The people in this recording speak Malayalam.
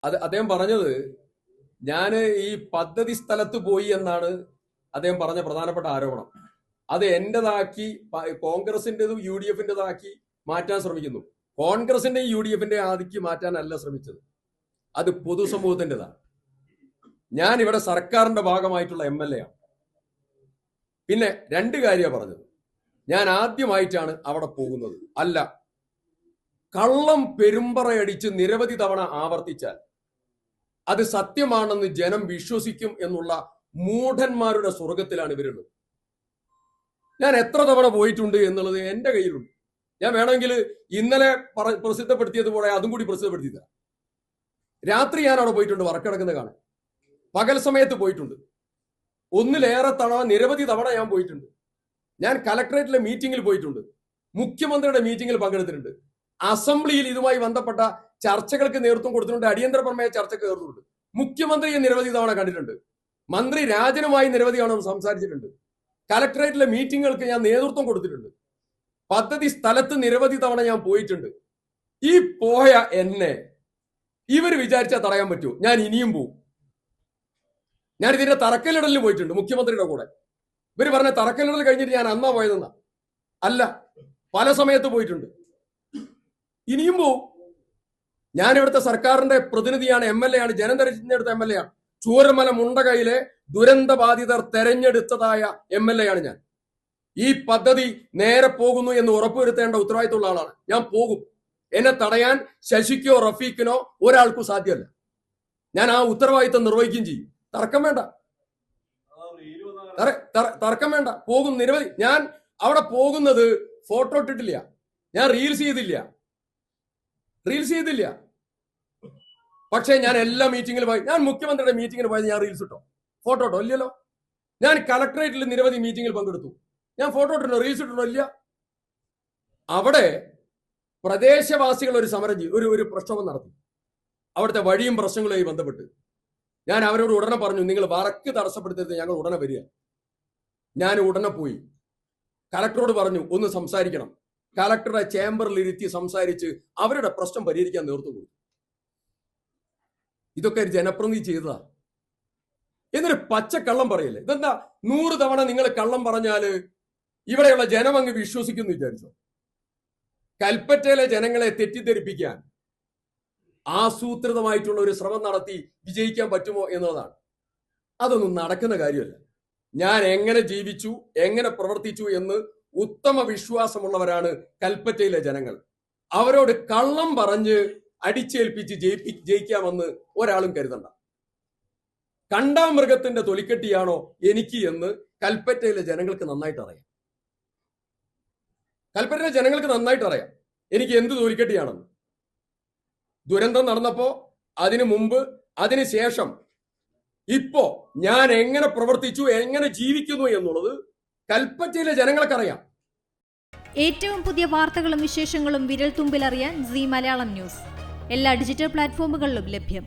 അദ്ദേഹം പറഞ്ഞത് ഞാൻ ഈ പദ്ധതി സ്ഥലത്ത് പോയി എന്നാണ് അദ്ദേഹം പറഞ്ഞ പ്രധാനപ്പെട്ട ആരോപണം. അത് എന്റേതാക്കി കോൺഗ്രസിന്റേതും യു ഡി എഫിന്റേതാക്കി മാറ്റാൻ ശ്രമിക്കുന്നു. കോൺഗ്രസിന്റെയും യു ഡി എഫിന്റെ ആദിക്ക് മാറ്റാനല്ല ശ്രമിച്ചത്, അത് പൊതുസമൂഹത്തിൻ്റെതാണ്. ഞാൻ ഇവിടെ സർക്കാരിന്റെ ഭാഗമായിട്ടുള്ള MLA ആണ്. പിന്നെ രണ്ട് കാര്യമാണ് പറഞ്ഞത്. ഞാൻ ആദ്യമായിട്ടാണ് അവിടെ പോകുന്നത്. അല്ല, കള്ളം പെരുമ്പറയടിച്ച് നിരവധി തവണ ആവർത്തിച്ചാൽ അത് സത്യമാണെന്ന് ജനം വിശ്വസിക്കും എന്നുള്ള മൂഢന്മാരുടെ സ്വർഗത്തിലാണ് ഇവരുള്ളത്. ഞാൻ എത്ര തവണ പോയിട്ടുണ്ട് എന്നുള്ളത് എന്റെ കയ്യിലുണ്ട്. ഞാൻ വേണമെങ്കിൽ ഇന്നലെ പ്രസിദ്ധപ്പെടുത്തിയതുപോലെ അതും കൂടി പ്രസിദ്ധപ്പെടുത്തിയതാണ്. രാത്രി ഞാൻ അവിടെ പോയിട്ടുണ്ട്, വറക്കിടക്കുന്നത് കാണാൻ. പകൽ സമയത്ത് പോയിട്ടുണ്ട്. ഒന്നിലേറെ തവണ, നിരവധി തവണ ഞാൻ പോയിട്ടുണ്ട്. ഞാൻ കലക്ടറേറ്റിലെ മീറ്റിംഗിൽ പോയിട്ടുണ്ട്. മുഖ്യമന്ത്രിയുടെ മീറ്റിംഗിൽ പങ്കെടുത്തിട്ടുണ്ട്. അസംബ്ലിയിൽ ഇതുമായി ബന്ധപ്പെട്ട ചർച്ചകൾക്ക് നേതൃത്വം കൊടുത്തിട്ടുണ്ട്. അടിയന്തര പ്രമേയ ചർച്ചയ്ക്ക് നേതൃത്വമുണ്ട്. മുഖ്യമന്ത്രിയെ നിരവധി തവണ കണ്ടിട്ടുണ്ട്. മന്ത്രി രാജനുമായി നിരവധി തവണ സംസാരിച്ചിട്ടുണ്ട്. കലക്ടറേറ്റിലെ മീറ്റിങ്ങുകൾക്ക് ഞാൻ നേതൃത്വം കൊടുത്തിട്ടുണ്ട്. പദ്ധതി സ്ഥലത്ത് നിരവധി തവണ ഞാൻ പോയിട്ടുണ്ട്. ഈ പോയ എന്നെ ഇവർ വിചാരിച്ചാൽ തടയാൻ പറ്റുമോ? ഞാൻ ഇനിയും പോവും. ഞാൻ ഇതിന്റെ തറക്കല്ലിടലിന് പോയിട്ടുണ്ട് മുഖ്യമന്ത്രിയുടെ കൂടെ. ഇവർ പറഞ്ഞ തറക്കല്ലിടൽ കഴിഞ്ഞിട്ട് ഞാൻ അന്നാ പോയതെന്നാ. അല്ല, പല സമയത്ത് പോയിട്ടുണ്ട്, ഇനിയും പോവും. ഞാൻ ഇവിടുത്തെ സർക്കാരിന്റെ പ്രതിനിധിയാണ്, MLA ആണ്, ജനം തെരഞ്ഞെടുത്ത MLA ആണ്. ചൂരമല മുണ്ടകയിലെ ദുരന്ത ബാധിതർ തെരഞ്ഞെടുത്തതായ MLA ആണ് ഞാൻ. ഈ പദ്ധതി നേരെ പോകുന്നു എന്ന് ഉറപ്പുവരുത്തേണ്ട ഉത്തരവാദിത്തമുള്ള ആളാണ്. ഞാൻ പോകും. എന്നെ തടയാൻ ശശിക്കോ റഫീഖിനോ ഒരാൾക്കും സാധ്യമല്ല. ഞാൻ ആ ഉത്തരവാദിത്തം നിർവഹിക്കുകയും ചെയ്യും. തർക്കം വേണ്ട, തർക്കം വേണ്ട. പോകും. നിരവധി ഞാൻ അവിടെ പോകുന്നത് ഫോട്ടോ ഇട്ടിട്ടില്ല, ഞാൻ റീൽസ് ചെയ്തില്ല. പക്ഷേ ഞാൻ എല്ലാ മീറ്റിങ്ങിലും പോയി. ഞാൻ മുഖ്യമന്ത്രിയുടെ മീറ്റിങ്ങിന് പോയത് ഞാൻ റീൽസ് ഇട്ടോ, ഫോട്ടോ ഇട്ടോ? ഇല്ലല്ലോ. ഞാൻ കലക്ടറേറ്റിൽ നിരവധി മീറ്റിങ്ങിൽ പങ്കെടുത്തു. ഞാൻ ഫോട്ടോ ഇട്ടോ, റീൽസ് ഇട്ടോ? ഇല്ല. അവിടെ പ്രദേശവാസികൾ ഒരു സമരം ചെയ്തു, ഒരു പ്രക്ഷോഭം നടത്തി. അവിടുത്തെ വഴിയും പ്രശ്നങ്ങളുമായി ബന്ധപ്പെട്ട് ഞാൻ അവരോട് ഉടനെ പറഞ്ഞു, നിങ്ങൾ വർക്ക് തടസ്സപ്പെടുത്തരുത്, ഞങ്ങൾ ഉടനെ വരിക. ഞാൻ ഉടനെ പോയി കലക്ടറോട് പറഞ്ഞു, ഒന്ന് സംസാരിക്കണം. കലക്ടറുടെ ചേംബറിൽ ഇരുത്തി സംസാരിച്ച് അവരുടെ പ്രശ്നം പരിഹരിക്കാൻ നേതൃത്വം കൊടുത്തു. ഇതൊക്കെ ഒരു ജനപ്രതിനിധി ചെയ്തതാ. എന്നൊരു പച്ചക്കള്ളം പറയല്ലേ? ഇതെന്താ 100 തവണ നിങ്ങൾ കള്ളം പറഞ്ഞാല് ഇവിടെയുള്ള ജനം അങ്ങ് വിശ്വസിക്കുന്നു വിചാരിച്ചോ? കൽപ്പറ്റയിലെ ജനങ്ങളെ തെറ്റിദ്ധരിപ്പിക്കാൻ ആസൂത്രിതമായിട്ടുള്ള ഒരു ശ്രമം നടത്തി വിജയിക്കാൻ പറ്റുമോ എന്നതാണ്. അതൊന്നും നടക്കുന്ന കാര്യമല്ല. ഞാൻ എങ്ങനെ ജീവിച്ചു, എങ്ങനെ പ്രവർത്തിച്ചു എന്ന് ഉത്തമ വിശ്വാസമുള്ളവരാണ് കൽപ്പറ്റയിലെ ജനങ്ങൾ. അവരോട് കള്ളം പറഞ്ഞ് അടിച്ചേൽപ്പിച്ച് ജയിക്കാമെന്ന് ഒരാളും കരുതണ്ട. കണ്ടാമൃഗത്തിന്റെ തൊലിക്കെട്ടിയാണോ എനിക്ക് എന്ന് കൽപ്പറ്റയിലെ ജനങ്ങൾക്ക് നന്നായിട്ട് അറിയാം. കൽപ്പറ്റയിലെ ജനങ്ങൾക്ക് നന്നായിട്ട് അറിയാം എനിക്ക് എന്ത് തൊലിക്കെട്ടിയാണെന്ന്. ദുരന്തം നടന്നപ്പോ, അതിനു മുമ്പ്, അതിനു ശേഷം, ഇപ്പോ ഞാൻ എങ്ങനെ പ്രവർത്തിച്ചു, എങ്ങനെ ജീവിക്കുന്നു എന്നുള്ളത് കൽപ്പറ്റയിലെ ജനങ്ങൾക്കറിയാം. ഏറ്റവും പുതിയ വാർത്തകളും വിശേഷങ്ങളും വിരൽ തുമ്പിലറിയാൻ സീ മലയാളം ന്യൂസ് എല്ലാ ഡിജിറ്റൽ പ്ലാറ്റ്ഫോമുകളിലും ലഭ്യം.